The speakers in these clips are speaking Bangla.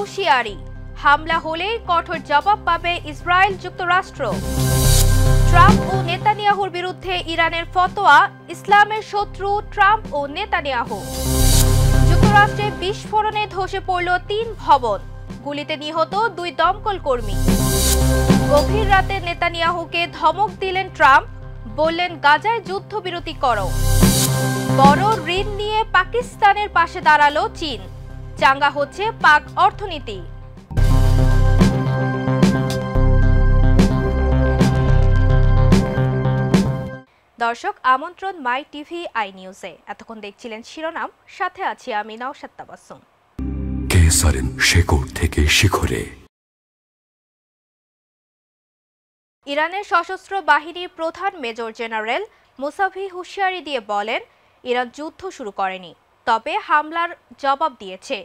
হুঁশিয়ারি, হামলা হলেই কঠোর জবাব পাবে ইসরায়েল যুক্তরাষ্ট্র। ট্রাম্প ও নেতানিয়াহুর বিরুদ্ধে ইরানের ফতোয়া, ইসলামের শত্রু ট্রাম্প ও নেতানিয়াহু। যুক্তরাষ্ট্রে বিস্ফোরণে ধসে পড়ল ৩ ভবন, গুলিতে নিহত ২ দমকল কর্মী। গভীর রাতে নেতানিয়াহুকে ধমক দিলেন ট্রাম্প, বললেন গাজায় যুদ্ধবিরতি করো। বড় ঋণ নিয়ে পাকিস্তানের পাশে দাঁড়ালো চীন, চাঙ্গা হচ্ছে পাক অর্থনীতি। দর্শক, আমন্ত্রণ মাই টিভি আই নিউজে। এতক্ষণ দেখছিলেন শিরোনাম, সাথে আছি আমি নওশাদ তাবাসসুম। কেসারের শেকড় থেকে শিখরে। ইরানের সশস্ত্র বাহিনীর প্রধান মেজর জেনারেল মুসাভি হুঁশিয়ারি দিয়ে বলেন, ইরান যুদ্ধ শুরু করেনি, তবে হামলার জবাব দিয়েছে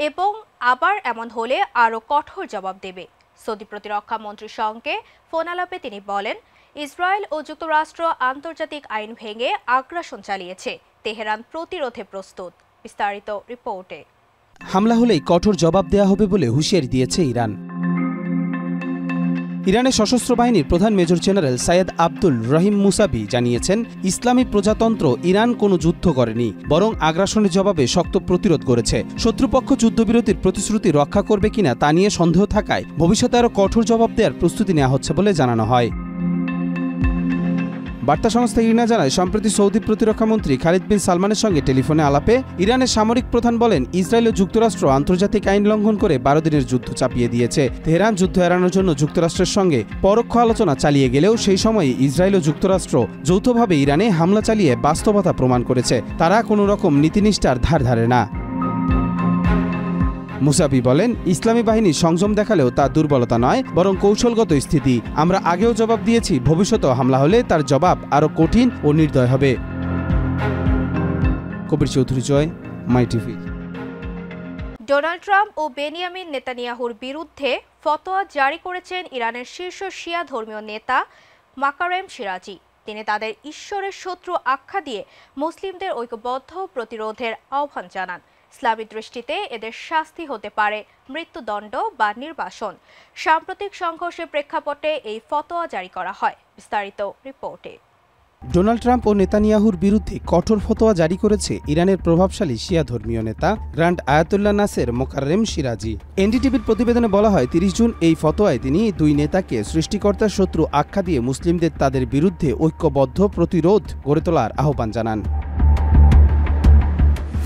এবং আবার এমন হলে আরও কঠোর জবাব দেবে। সৌদি প্রতিরক্ষা মন্ত্রীর সঙ্গে ফোন আলাপে তিনি বলেন, ইসরায়েল ও যুক্তরাষ্ট্র আন্তর্জাতিক আইন ভেঙে আগ্রাসন চালিয়েছে, তেহরান প্রতিরোধে প্রস্তুত। বিস্তারিত রিপোর্টে। হামলা হলেই কঠোর জবাব দেয়া হবে বলে হুঁশিয়ারি দিয়েছে ইরান। ইরানের সশস্ত্র বাহিনীর প্রধান মেজর জেনারেল সাইয়েদ আব্দুল রহিম মুসাবি জানিয়েছেন, ইসলামী প্রজাতন্ত্র ইরান কোনো যুদ্ধ করেনি, বরং আগ্রাসনের জবাবে শক্ত প্রতিরোধ করেছে। শত্রুপক্ষ যুদ্ধবিরতির প্রতিশ্রুতি রক্ষা করবে কিনা তা নিয়ে সন্দেহ থাকায় ভবিষ্যতে আরও কঠোর জবাব দেওয়ার প্রস্তুতি নেওয়া হচ্ছে বলে জানানো হয়। বার্তা সংস্থা ইরনা জানায়, সম্প্রতি সৌদি প্রতিরক্ষামন্ত্রী খালিদ বিন সালমানের সঙ্গে টেলিফোনে আলাপে ইরানের সামরিক প্রধান বলেন, ইসরায়েল ও যুক্তরাষ্ট্র আন্তর্জাতিক আইন লঙ্ঘন করে 12 দিনের যুদ্ধ চাপিয়ে দিয়েছে। তেহরান যুদ্ধ এড়ানোর জন্য যুক্তরাষ্ট্রের সঙ্গে পরোক্ষ আলোচনা চালিয়ে গেলেও সেই সময়ে ইসরায়েল ও যুক্তরাষ্ট্র যৌথভাবে ইরানে হামলা চালিয়ে বাস্তবতা প্রমাণ করেছে, তারা কোনো রকম নীতিনিষ্ঠার ধার ধারে না। মুসাবি বলেন, ইসলামী বাহিনী সংযম দেখালেও তা দুর্বলতা নয়, বরং কৌশলগত স্থিতি। আমরা আগেও জবাব দিয়েছি, ভবিষ্যতেও হামলা হলে তার জবাব আরও কঠিন ও নির্দয় হবে। কবির Chowdhury Joy, my TV. Donald Trump O Benjamin নেতানিয়াহুর বিরুদ্ধে ফতোয়া জারি করেছেন ইরানের শীর্ষ শিয়া ধর্মীয় নেতা মাকারেম শিরাজি। তিনি তাদের ঈশ্বরের শত্রু আখ্যা দিয়ে মুসলিমদের ঐক্যবদ্ধ প্রতিরোধের আহ্বান জানান। ইসলামী দৃষ্টিতে এদের শাস্তি হতে পারে মৃত্যুদণ্ড বা নির্বাসন। সাম্প্রতিক সংঘর্ষের প্রেক্ষাপটে এই ফতোয়া জারি করা হয়। বিস্তারিত রিপোর্টে। ডোনাল্ড ট্রাম্প ও নেতানিয়াহুর বিরুদ্ধে কঠোর ফতোয়া জারি করেছে ইরানের প্রভাবশালী শিয়া ধর্মীয় নেতা গ্র্যান্ড আয়াতুল্লাহ নাসের মোকাররেম শিরাজি। এনডিটিভির প্রতিবেদনে বলা হয়, 30 জুন এই ফতোয়ায় তিনি দুই নেতাকে সৃষ্টিকর্তার শত্রু আখ্যা দিয়ে মুসলিমদের তাদের বিরুদ্ধে ঐক্যবদ্ধ প্রতিরোধ গড়ে তোলার আহ্বান জানান।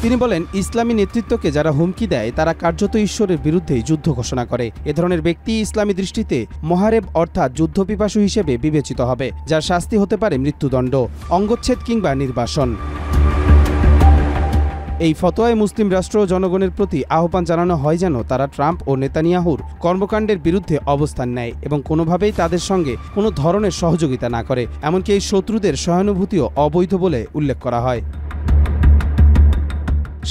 তিনি বলেন, ইসলামী নেতৃত্বকে যারা হুমকি দেয় তারা কার্যত ঈশ্বরের বিরুদ্ধেই যুদ্ধ ঘোষণা করে। এ ধরনের ব্যক্তি ইসলামী দৃষ্টিতে মহারেব অর্থাৎ যুদ্ধপিপাসু হিসেবে বিবেচিত হবে, যার শাস্তি হতে পারে মৃত্যুদণ্ড, অঙ্গচ্ছেদ কিংবা নির্বাসন। এই ফতোয়ায় মুসলিম রাষ্ট্র ও জনগণের প্রতি আহ্বান জানানো হয় যেন তারা ট্রাম্প ও নেতানিয়াহুর কর্মকাণ্ডের বিরুদ্ধে অবস্থান নেয় এবং কোনোভাবেই তাদের সঙ্গে কোনো ধরনের সহযোগিতা না করে। এমনকি এই শত্রুদের সহানুভূতিও অবৈধ বলে উল্লেখ করা হয়।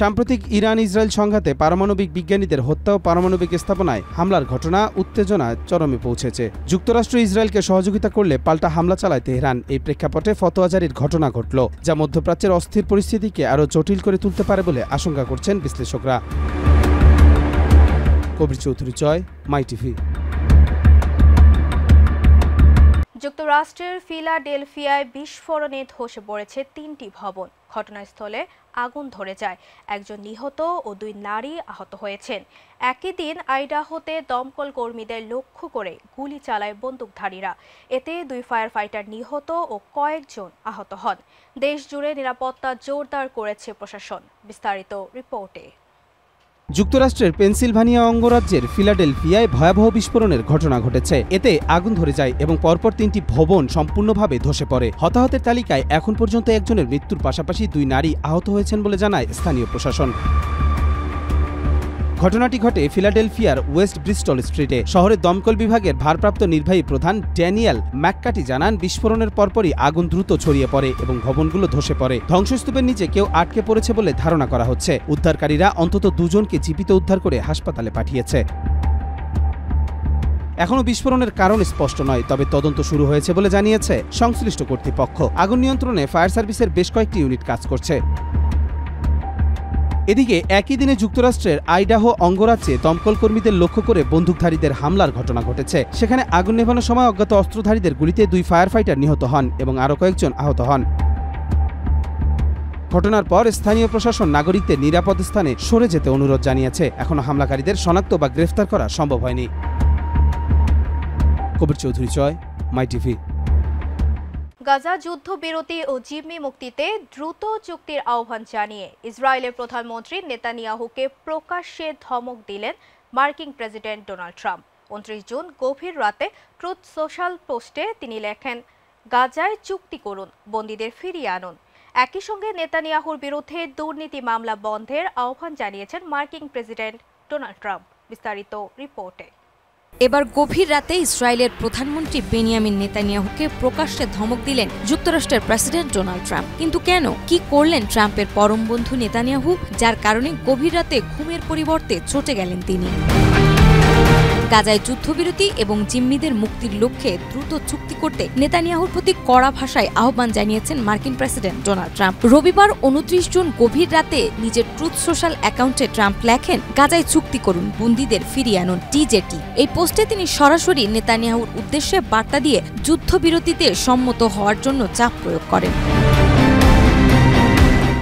সাম্প্রতিক ইরান ইসরায়েল সংঘাতে পারমাণবিক বিজ্ঞানীদের হত্যা ও পারমাণবিক স্থাপনায় হামলার ঘটনা উত্তেজনা চরমে পৌঁছেছে। যুক্তরাষ্ট্র ইসরায়েলকে সহযোগিতা করলে পাল্টা হামলা চালায় তেহরান। এই প্রেক্ষাপটে ফতোয়া জারির ঘটনা ঘটল, যা মধ্যপ্রাচ্যের অস্থির পরিস্থিতিকে আরও জটিল করে তুলতে পারে বলে আশঙ্কা করছেন বিশ্লেষকরা। কবির চৌধুরী জয়, মাই টিভি। যুক্তরাষ্ট্রের ফিলাডেলফিয়ায় বিস্ফোরণে ধসে পড়েছে 3টি ভবন। ঘটনাস্থলে আগুন ধরে যায়, একজন নিহত ও 2 নারী আহত হয়েছেন। একই দিন আইডাহোতে দমকল কর্মীদের লক্ষ্য করে গুলি চালায় বন্দুকধারীরা। এতে 2 ফায়ার ফাইটার নিহত ও কয়েকজন আহত হন। দেশ জুড়ে নিরাপত্তা জোরদার করেছে প্রশাসন। বিস্তারিত রিপোর্টে। যুক্তরাষ্ট্রের পেনসিলভানিয়া অঙ্গরাজ্যের ফিলাডেলফিয়ায় ভয়াবহ বিস্ফোরণের ঘটনা ঘটেছে। এতে আগুন ধরে যায় এবং পরপর 3টি ভবন সম্পূর্ণভাবে ধসে পড়ে। হতাহতের তালিকায় এখন পর্যন্ত একজনের মৃত্যুর পাশাপাশি 2 নারী আহত হয়েছেন বলে জানায় স্থানীয় প্রশাসন। ঘটনাটি ঘটে ফিলাডেলফিয়ার ওয়েস্ট ব্রিস্টল স্ট্রিটে। শহরের দমকল বিভাগের ভারপ্রাপ্ত নির্বাহী প্রধান ড্যানিয়েল ম্যাককাটি জানান, বিস্ফোরণের পরপরই আগুন দ্রুত ছড়িয়ে পড়ে এবং ভবনগুলো ধসে পড়ে। ধ্বংসস্তূপের নিচে কেউ আটকে পড়েছে বলে ধারণা করা হচ্ছে। উদ্ধারকারীরা অন্তত 2 জনকে জীবিত উদ্ধার করে হাসপাতালে পাঠিয়েছে। এখনো বিস্ফোরণের কারণ স্পষ্ট নয়, তবে তদন্ত শুরু হয়েছে বলে জানিয়েছে সংশ্লিষ্ট কর্তৃপক্ষ। আগুন নিয়ন্ত্রণে ফায়ার সার্ভিসের বেশ কয়েকটি ইউনিট কাজ করছে। এদিকে একই দিনে যুক্তরাষ্ট্রের আইডাহো অঙ্গরাজ্যে দমকল কর্মীদের লক্ষ্য করে বন্দুকধারীদের হামলার ঘটনা ঘটেছে। সেখানে আগুন নেভানোর সময় অজ্ঞাত অস্ত্রধারীদের গুলিতে 2 ফায়ার ফাইটার নিহত হন এবং আরও কয়েকজন আহত হন। ঘটনার পর স্থানীয় প্রশাসন নাগরিকদের নিরাপদ স্থানে সরে যেতে অনুরোধ জানিয়েছে। এখনো হামলাকারীদের শনাক্ত বা গ্রেফতার করা সম্ভব হয়নি। কবির চৌধুরী জয়, মাই টিভি। গাজা যুদ্ধবিরতি ও জিম্মি মুক্তিতে দ্রুত চুক্তির আহ্বান জানিয়ে ইসরায়েলের প্রধানমন্ত্রী নেতানিয়াহুকে প্রকাশ্যে ধমক দিলেন মার্কিন প্রেসিডেন্ট ডোনাল্ড ট্রাম্প। 29 জুন গভীর রাতে ট্রুথ সোশ্যাল পোস্টে তিনি লেখেন, গাজায় চুক্তি করুন, বন্দীদের ফিরিয়ে আনুন। একই সঙ্গে নেতানিয়াহুর বিরুদ্ধে দুর্নীতি মামলা বন্ধের আহ্বান জানিয়েছেন মার্কিন প্রেসিডেন্ট ডোনাল্ড ট্রাম্প। বিস্তারিত রিপোর্টে। এবার গভীর রাতে ইসরায়েলের প্রধানমন্ত্রী বেনিয়ামিন নেতানিয়াহুকে প্রকাশ্যে ধমক দিলেন যুক্তরাষ্ট্রের প্রেসিডেন্ট ডোনাল্ড ট্রাম্প। কিন্তু কেন, কি করলেন ট্রাম্পের পরম বন্ধু নেতানিয়াহু, যার কারণে গভীর রাতে ঘুমের পরিবর্তে চটে গেলেন তিনি? গাজায় যুদ্ধবিরতি এবং জিম্মিদের মুক্তির লক্ষ্যে দ্রুত চুক্তি করতে নেতানিয়াহুর প্রতি কড়া ভাষায় আহ্বান জানিয়েছেন মার্কিন প্রেসিডেন্ট ডোনাল্ড ট্রাম্প। রবিবার 29 জুন গভীর রাতে নিজের ট্রুথ সোশ্যাল অ্যাকাউন্টে ট্রাম্প লেখেন, গাজায় চুক্তি করুন, বন্দীদের ফিরিয়ে আনুন, টিজেটি। এই পোস্টে তিনি সরাসরি নেতানিয়াহুর উদ্দেশ্যে বার্তা দিয়ে যুদ্ধবিরতিতে সম্মত হওয়ার জন্য চাপ প্রয়োগ করেন।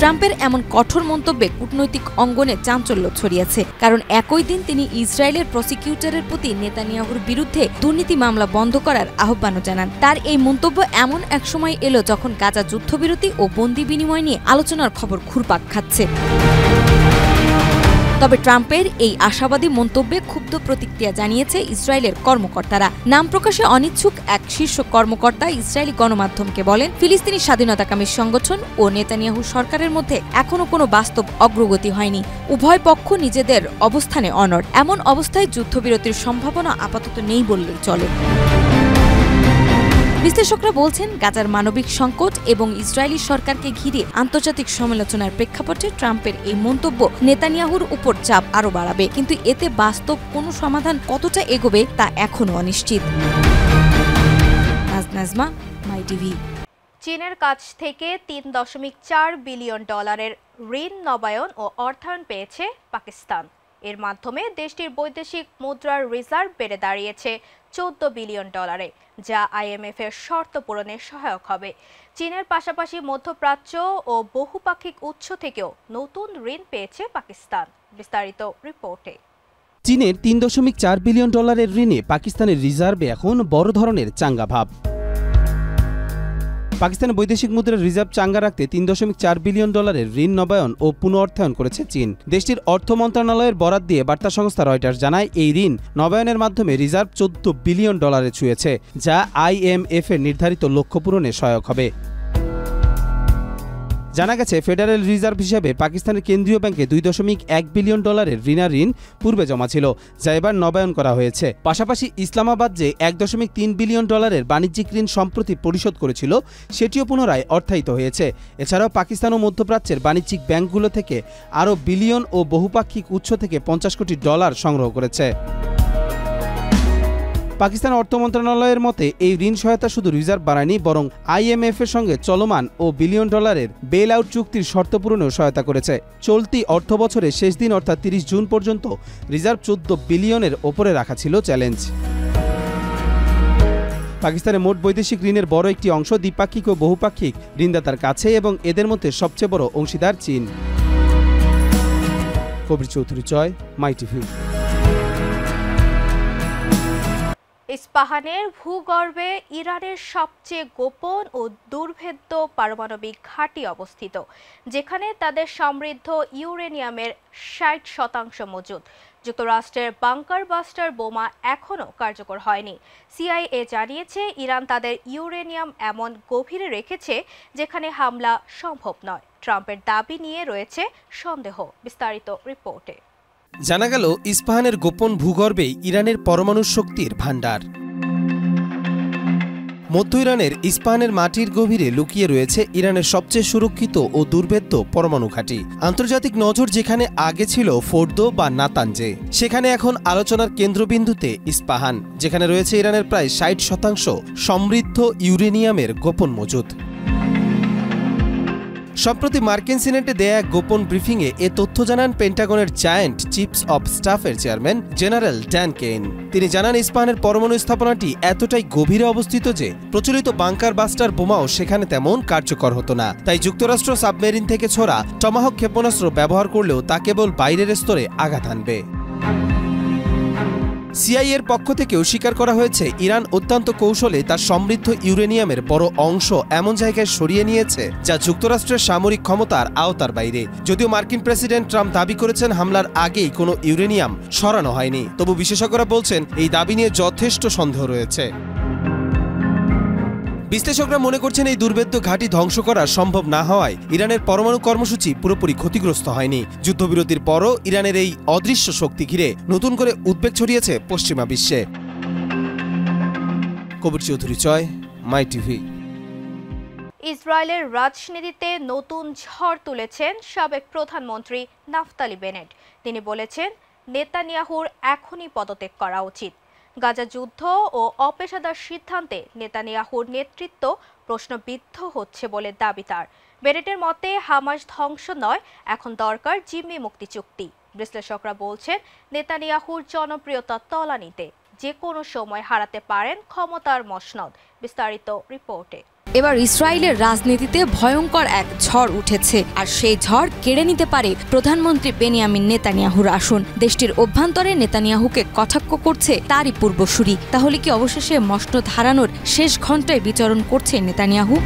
ট্রাম্পের এমন কঠোর মন্তব্যে কূটনৈতিক অঙ্গনে চাঞ্চল্য ছড়িয়েছে, কারণ একই দিন তিনি ইসরায়েলের প্রসিকিউটরের প্রতি নেতানিয়াহুর বিরুদ্ধে দুর্নীতি মামলা বন্ধ করার আহ্বানও জানান। তার এই মন্তব্য এমন এক সময় এলো যখন গাজা যুদ্ধবিরতি ও বন্দী বিনিময় নিয়ে আলোচনার খবর ঘুরপাক খাচ্ছে। তবে ট্রাম্পের এই আশাবাদী মন্তব্যে ক্ষুব্ধ প্রতিক্রিয়া জানিয়েছে ইসরায়েলের কর্মকর্তারা। নাম প্রকাশে অনিচ্ছুক এক শীর্ষ কর্মকর্তা ইসরায়েলি গণমাধ্যমকে বলেন, ফিলিস্তিনি স্বাধীনতাকামী সংগঠন ও নেতানিয়াহু সরকারের মধ্যে এখনো কোনো বাস্তব অগ্রগতি হয়নি। উভয় পক্ষ নিজেদের অবস্থানে অনড়। এমন অবস্থায় যুদ্ধবিরতির সম্ভাবনা আপাতত নেই বললেই চলে। বিশ্লেষকরা বলছেন, গাজার মানবিক সংকট এবং ইসরায়েলি সরকারকে ঘিরে আন্তর্জাতিক সমালোচনার প্রেক্ষাপটে ট্রাম্পের এই মন্তব্য নেতানিয়াহুর উপর চাপ আরও বাড়াবে। কিন্তু এতে বাস্তব কোনো সমাধান কতটা এগোবে তা এখনও অনিশ্চিত। নাজমা, মাই টিভি। চীনের কাছ থেকে $3.4 বিলিয়ন ঋণ নবায়ন ও অর্থায়ন পেয়েছে পাকিস্তান। এর মাধ্যমে দেশটির বৈদেশিক মুদ্রার রিজার্ভ বেড়ে দাঁড়িয়েছে $14 বিলিয়ন, যা IMF এর শর্ত পূরণে সহায়ক হবে। চীনের পাশাপাশি মধ্যপ্রাচ্য ও বহুপাক্ষিক উৎস থেকেও নতুন ঋণ পেয়েছে পাকিস্তান। বিস্তারিত রিপোর্টে। চীনের $3.4 বিলিয়ন ঋণে পাকিস্তানের রিজার্ভে এখন বড় ধরনের চাঙ্গা ভাব। পাকিস্তানের বৈদেশিক মুদ্রার রিজার্ভ চাঙ্গা রাখতে $3.4 বিলিয়ন ঋণ নবায়ন ও পুনঃঅর্থায়ন করেছে চীন। দেশটির অর্থ মন্ত্রণালয়ের বরাত দিয়ে বার্তা সংস্থা রয়টার্স জানায়, এই ঋণ নবায়নের মাধ্যমে রিজার্ভ $14 বিলিয়ন ছুঁয়েছে, যা IMF এর নির্ধারিত লক্ষ্য পূরণে সহায়ক হবে। জানা গেছে, ফেডারেল রিজার্ভ হিসেবে পাকিস্তানের কেন্দ্রীয় ব্যাংকে $2.1 বিলিয়ন ঋণাঋণ পূর্বে জমা ছিল, যা এবার নবায়ন করা হয়েছে। পাশাপাশি ইসলামাবাদ যে $1.3 বিলিয়ন বাণিজ্যিক ঋণ সম্প্রতি পরিশোধ করেছিল, সেটিও পুনরায় অর্থায়িত হয়েছে। এছাড়াও পাকিস্তান ও মধ্যপ্রাচ্যের বাণিজ্যিক ব্যাংকগুলো থেকে আরও বিলিয়ন ও বহুপাক্ষিক উৎস থেকে $50 কোটি সংগ্রহ করেছে। পাকিস্তান অর্থ মন্ত্রণালয়ের মতে, এই ঋণ সহায়তা শুধু রিজার্ভ বাড়ায়নি, বরং IMF এর সঙ্গে চলমান ও বিলিয়ন ডলারের বেল আউট চুক্তির শর্ত পূরণেও সহায়তা করেছে। চলতি অর্থ বছরের শেষ দিন অর্থাৎ 30 জুন পর্যন্ত রিজার্ভ $14 বিলিয়নের ওপরে রাখা ছিল চ্যালেঞ্জ। পাকিস্তানের মোট বৈদেশিক ঋণের বড় একটি অংশ দ্বিপাক্ষিক ও বহুপাক্ষিক ঋণদাতার কাছে এবং এদের মধ্যে সবচেয়ে বড় অংশীদার চীন। কবির চৌধুরী জয়, মাই টিভি। ইস্পাহানের ভূগর্ভে ইরানের সবচেয়ে গোপন ও দুর্ভেদ্য পারমাণবিক ঘাঁটি অবস্থিত, যেখানে তাদের সমৃদ্ধ ইউরেনিয়ামের 60% মজুদ। যুক্তরাষ্ট্রের বাংকার বাস্টার বোমা এখনও কার্যকর হয়নি। CIA জানিয়েছে, ইরান তাদের ইউরেনিয়াম এমন গভীরে রেখেছে যেখানে হামলা সম্ভব নয়। ট্রাম্পের দাবি নিয়ে রয়েছে সন্দেহ। বিস্তারিত রিপোর্টে। জানা গেল, ইস্পাহানের গোপন ভূগর্ভে ইরানের পরমাণু শক্তির ভাণ্ডার। মধ্য ইরানের ইস্পাহানের মাটির গভীরে লুকিয়ে রয়েছে ইরানের সবচেয়ে সুরক্ষিত ও দুর্ভেদ্য পরমাণু ঘাঁটি। আন্তর্জাতিক নজর যেখানে আগে ছিল ফোর্দো বা নাতানজে, সেখানে এখন আলোচনার কেন্দ্রবিন্দুতে ইস্পাহান, যেখানে রয়েছে ইরানের প্রায় 60% সমৃদ্ধ ইউরেনিয়ামের গোপন মজুদ। সম্প্রতি মার্কিন সিনেটে দেয়া এক গোপন ব্রিফিংয়ে এ তথ্য জানান পেন্টাগনের জায়ান্ট চিফস অব স্টাফের চেয়ারম্যান জেনারেল ড্যান কেইন। তিনি জানান ইস্পাহানের পরমাণু স্থাপনাটি এতটাই গভীরে অবস্থিত যে প্রচলিত বাংকার বাস্টার বোমাও সেখানে তেমন কার্যকর হতো না। তাই যুক্তরাষ্ট্র সাবমেরিন থেকে ছোড়া টমাহক ক্ষেপণাস্ত্র ব্যবহার করলেও তা কেবল বাইরের স্তরে আঘাত হানবে। সিআইএর পক্ষ থেকেও স্বীকার করা হয়েছে ইরান অত্যন্ত কৌশলে তার সমৃদ্ধ ইউরেনিয়ামের বড় অংশ এমন জায়গায় সরিয়ে নিয়েছে যা যুক্তরাষ্ট্রের সামরিক ক্ষমতার আওতার বাইরে। যদিও মার্কিন প্রেসিডেন্ট ট্রাম্প দাবি করেছেন হামলার আগেই কোনো ইউরেনিয়াম সরানো হয়নি, তবু বিশেষজ্ঞরা বলছেন এই দাবি নিয়ে যথেষ্ট সন্দেহ রয়েছে। বিশ্লেষকরা মনে করছেন এই দুর্ভেদ্য ঘাঁটি ধ্বংস করা সম্ভব না হওয়ায় ইরানের পরমাণু কর্মসূচি পুরোপুরি ক্ষতিগ্রস্ত হয়নি। যুদ্ধবিরতির পরও ইরানের এই অদৃশ্য শক্তি ঘিরে নতুন করে উদ্বেগ ছড়িয়েছে পশ্চিমা বিশ্বে। কবির চৌধুরী চয়, মাই টিভি। ইসরায়েলের রাজনীতিতে নতুন ঝড় তুলেছেন সাবেক প্রধানমন্ত্রী নাফতালি বেনেট। তিনি বলেছেন নেতানিয়াহুর এখনই পদত্যাগ করা উচিত। গাজা যুদ্ধ ও অপেশাদার সিদ্ধান্তে নেতানিয়াহুর নেতৃত্ব প্রশ্নবিদ্ধ হচ্ছে বলে দাবি তার। বেনেটের মতে হামাস ধ্বংস নয়, এখন দরকার জিম্মি মুক্তি চুক্তি। বিশ্লেষকরা বলছেন নেতানিয়াহুর জনপ্রিয়তা তলানিতে, যে কোনো সময় হারাতে পারেন ক্ষমতার মসনদ। বিস্তারিত রিপোর্টে। এবার ইসরায়েলের রাজনীতিতে ভয়ঙ্কর এক ঝড় উঠেছে, আর সেই ঝড় কেড়ে নিতে পারে প্রধানমন্ত্রী বেনিয়ামিন নেতানিয়াহুর আসন। দেশটির অভ্যন্তরে নেতানিয়াহুকে কটাক্ষ করছে তারই পূর্বসূরি। তাহলে কি অবশেষে মসনদ হারানোর শেষ ঘণ্টায় বিচরণ করছে নেতানিয়াহু?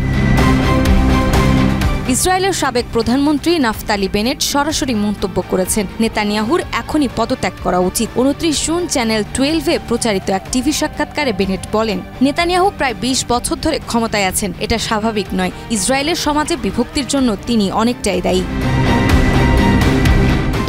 ইসরায়েলের সাবেক প্রধানমন্ত্রী নাফতালি বেনেট সরাসরি মন্তব্য করেছেন নেতানিয়াহুর এখনই পদত্যাগ করা উচিত। 29 জুন চ্যানেল 12-এ প্রচারিত এক টিভি সাক্ষাৎকারে বেনেট বলেন, নেতানিয়াহু প্রায় 20 বছর ধরে ক্ষমতায় আছেন, এটা স্বাভাবিক নয়। ইসরায়েলের সমাজে বিভক্তির জন্য তিনি অনেকটাই দায়ী।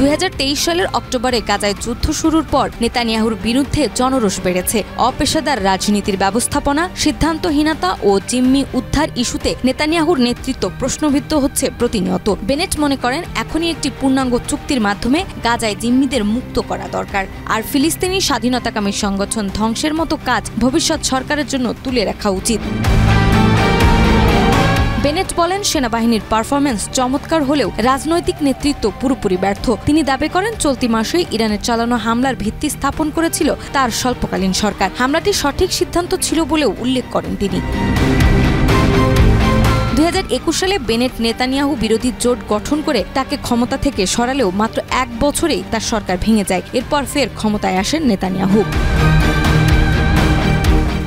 2023 সালের অক্টোবরে গাজায় যুদ্ধ শুরুর পর নেতানিয়াহুর বিরুদ্ধে জনরোষ বেড়েছে। অপেশাদার রাজনীতির ব্যবস্থাপনা, সিদ্ধান্তহীনতা ও জিম্মি উদ্ধার ইস্যুতে নেতানিয়াহুর নেতৃত্ব প্রশ্নবিদ্ধ হচ্ছে প্রতিনিয়ত। বেনেট মনে করেন এখনই একটি পূর্ণাঙ্গ চুক্তির মাধ্যমে গাজায় জিম্মিদের মুক্ত করা দরকার, আর ফিলিস্তিনি স্বাধীনতাকামী সংগঠন ধ্বংসের মতো কাজ ভবিষ্যৎ সরকারের জন্য তুলে রাখা উচিত। বেনেট বলেন সেনাবাহিনীর পারফরমেন্স চমৎকার হলেও রাজনৈতিক নেতৃত্ব পুরোপুরি ব্যর্থ। তিনি দাবি করেন চলতি মাসেই ইরানের চালানো হামলার ভিত্তি স্থাপন করেছিল তার স্বল্পকালীন সরকার। হামলাটি সঠিক সিদ্ধান্ত ছিল বলেও উল্লেখ করেন তিনি। 2021 সালে বেনেট নেতানিয়াহু বিরোধী জোট গঠন করে তাকে ক্ষমতা থেকে সরালেও মাত্র 1 বছরেই তার সরকার ভেঙে যায়। এরপর ফের ক্ষমতায় আসেন নেতানিয়াহু।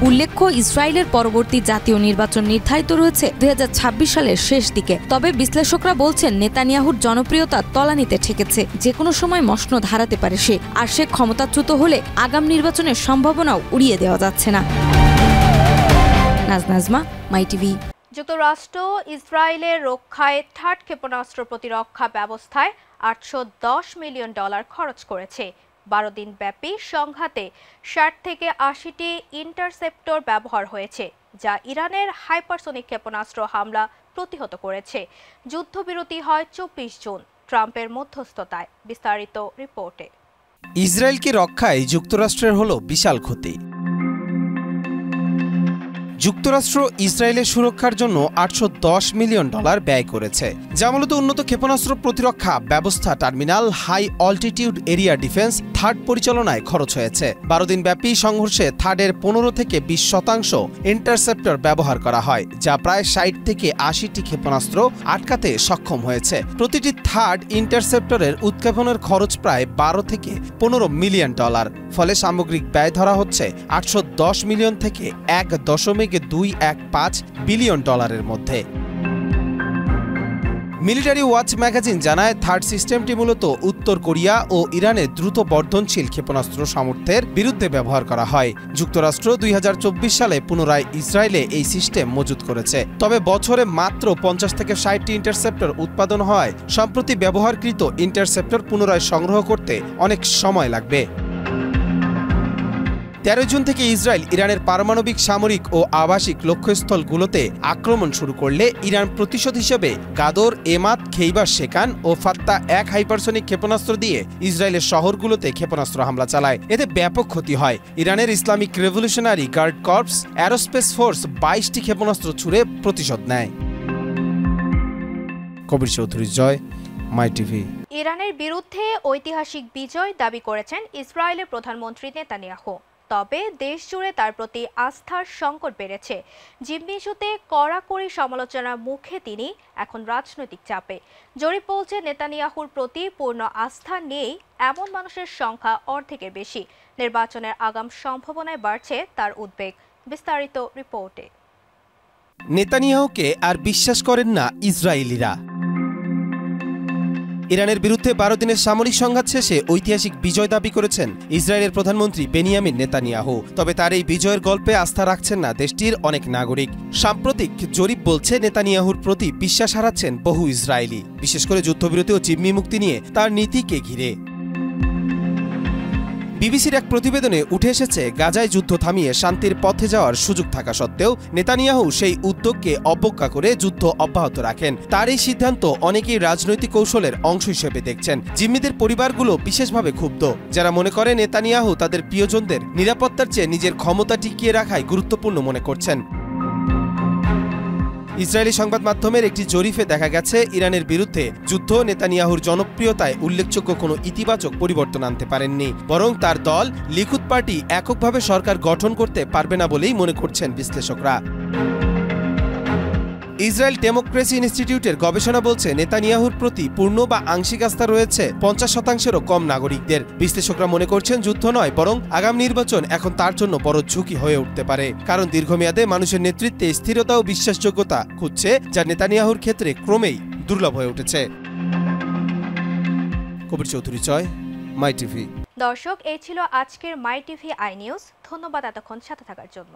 উল্লেখ্য, ইসরায়েলের পরবর্তী জাতীয় নির্বাচন নির্ধারিত রয়েছে 2026 সালের শেষ দিকে। তবে বিশ্লেষকরা বলছেন নেতানিয়াহুর জনপ্রিয়তা তলানিতে ঠেকেছে, যে কোনো সময় মসনদ হারাতে পারে সে, আর সে ক্ষমতাচ্যুত হলে আগাম নির্বাচনের সম্ভাবনাও উড়িয়ে দেওয়া যাচ্ছে না। নাজমা, মাই টিভি। যুক্তরাষ্ট্র ইসরায়েলের রক্ষায় থার্ড ক্ষেপণাস্ত্র প্রতিরক্ষা ব্যবস্থায় $810 মিলিয়ন খরচ করেছে। 12 দিন ব্যাপী সংঘাতে 60 থেকে 80টি ইন্টারসেপ্টর ব্যবহার হয়েছে, যা ইরানের হাইপারসোনিক ক্ষেপণাস্ত্র হামলা প্রতিহত করেছে। যুদ্ধবিরতি হয় 24 জুন ট্রাম্পের মধ্যস্থতায়। বিস্তারিত রিপোর্টে। ইসরায়েলকে রক্ষায় যুক্তরাষ্ট্রের হলো বিশাল ক্ষতি। যুক্তরাষ্ট্র ইসরায়েলের সুরক্ষার জন্য $810 মিলিয়ন ব্যয় করেছে, যা মূলত উন্নত ক্ষেপণাস্ত্র প্রতিরক্ষা ব্যবস্থা terminal high altitude area defence THAAD পরিচালনায় খরচ হয়েছে। 12 দিন ব্যাপী সংঘর্ষে থার্ডের 15 থেকে 20% ইন্টারসেপ্টর ব্যবহার করা হয়, যা প্রায় 60 থেকে 80টি ক্ষেপণাস্ত্র আটকাতে সক্ষম হয়েছে। প্রতিটি থার্ড ইন্টারসেপ্টরের উৎক্ষেপণের খরচ প্রায় $12 থেকে $15 মিলিয়ন। ফলে সামগ্রিক ব্যয় ধরা হচ্ছে $810 মিলিয়ন থেকে $1.215 বিলিয়ন মধ্যে। মিলিটারি ওয়াচ ম্যাগাজিন জানায় থার্ড সিস্টেমটি মূলত উত্তর কোরিয়া ও ইরানের দ্রুত বর্ধনশীল ক্ষেপণাস্ত্র সামর্থ্যের বিরুদ্ধে ব্যবহার করা হয়। যুক্তরাষ্ট্র 2024 সালে পুনরায় ইসরায়েলে এই সিস্টেম মজুত করেছে, তবে বছরে মাত্র 50 থেকে 60টি ইন্টারসেপ্টর উৎপাদন হওয়ায় সম্প্রতি ব্যবহারকৃত ইন্টারসেপ্টর পুনরায় সংগ্রহ করতে অনেক সময় লাগবে। 13 জুন থেকে ইসরায়েল ইরানের পারমাণবিক সামরিক ও আবাসিক লক্ষ্যস্থলগুলোতে আক্রমণ শুরু করলে ইরান প্রতিশোধ হিসেবে গাদর, এমাত, খেইবার শেকান ও ফাত্তা 1 হাইপারসোনিক ক্ষেপণাস্ত্র দিয়ে ইসরায়েলের শহরগুলোতে ক্ষেপণাস্ত্র হামলা চালায়। এতে ব্যাপক ক্ষতি হয়। ইরানের Islamic revolutionary guard corps aerospace force 22টি ক্ষেপণাস্ত্র ছুড়ে প্রতিশোধ নেয়। Kabir Chowdhury Joy, my TV. ইরানের বিরুদ্ধে ঐতিহাসিক বিজয় দাবি করেছেন ইসরায়েলের প্রধানমন্ত্রী নেতানিয়াহু। তবে দেশ জুড়ে তার প্রতি আস্থার সংকট বেড়েছে। জিম্মি ইস্যুতে কড়াকড়ি সমালোচনার মুখে তিনি এখন রাজনৈতিক চাপে। জরিপ বলছে নেতানিয়াহুর প্রতি পূর্ণ আস্থা নেই এমন মানুষের সংখ্যা অর্ধেকের বেশি। নির্বাচনের আগাম সম্ভাবনায় বাড়ছে তার উদ্বেগ। বিস্তারিত রিপোর্টে। নেতানিয়াহুকে আর বিশ্বাস করেন না ইসরায়েলিরা। ইরানের বিরুদ্ধে 12 দিনের সামরিক সংঘাত শেষে ঐতিহাসিক বিজয় দাবি করেছেন ইসরায়েলের প্রধানমন্ত্রী বেনিয়ামিন নেতানিয়াহু। তবে তার এই বিজয়ের গল্পে আস্থা রাখছেন না দেশটির অনেক নাগরিক। সাম্প্রতিক জরিপ বলছে নেতানিয়াহুর প্রতি বিশ্বাস হারাচ্ছেন বহু ইসরায়েলি, বিশেষ করে যুদ্ধবিরতি ও জিম্মি মুক্তি নিয়ে তার নীতিকে ঘিরে। বিবিসির এক প্রতিবেদনে উঠে এসেছে, গাজায় যুদ্ধ থামিয়ে শান্তির পথে যাওয়ার সুযোগ থাকা সত্ত্বেও নেতানিয়াহু সেই উদ্যোগকে অবজ্ঞা করে যুদ্ধ অব্যাহত রাখেন। তার এই সিদ্ধান্ত অনেকেই রাজনৈতিক কৌশলের অংশ হিসেবে দেখছেন। জিম্মিদের পরিবারগুলো বিশেষভাবে ক্ষুব্ধ, যারা মনে করে নেতানিয়াহু তাদের প্রিয়জনদের নিরাপত্তার চেয়ে নিজের ক্ষমতা টিকিয়ে রাখাই গুরুত্বপূর্ণ মনে করছেন। ইসরায়েলি সংবাদ মাধ্যমের একটি জরিপে দেখা গেছে, ইরানের বিরুদ্ধে যুদ্ধ নেতানিয়াহুর জনপ্রিয়তায় উল্লেখযোগ্য কোনো ইতিবাচক পরিবর্তন আনতে পারেননি, বরং তার দল লিকুদ পার্টি এককভাবে সরকার গঠন করতে পারবে না বলেই মনে করছেন বিশ্লেষকরা। ইসরায়েল ডেমোক্রেসি ইনস্টিটিউটের গবেষণা বলছে, নেতানিয়াহুর প্রতি পূর্ণ বা আংশিক আস্থা রয়েছে 50%-এরও কম নাগরিকদের। বিশ্লেষকরা মনে করছেন যুদ্ধ নয়, বরং আগাম নির্বাচন এখন তার জন্য বড় ঝুঁকি হয়ে উঠতে পারে। কারণ দীর্ঘমেয়াদে মানুষের নেতৃত্বে স্থিরতা ও বিশ্বাসযোগ্যতা খুঁজছে, যা নেতানিয়াহুর ক্ষেত্রে ক্রমেই দুর্লভ হয়ে উঠেছে। কবির চৌধুরী জয়, মাই টিভি। দর্শক, এই ছিল আজকের মাই টিভি আই নিউজ। ধন্যবাদ এতক্ষণ সাথে থাকার জন্য।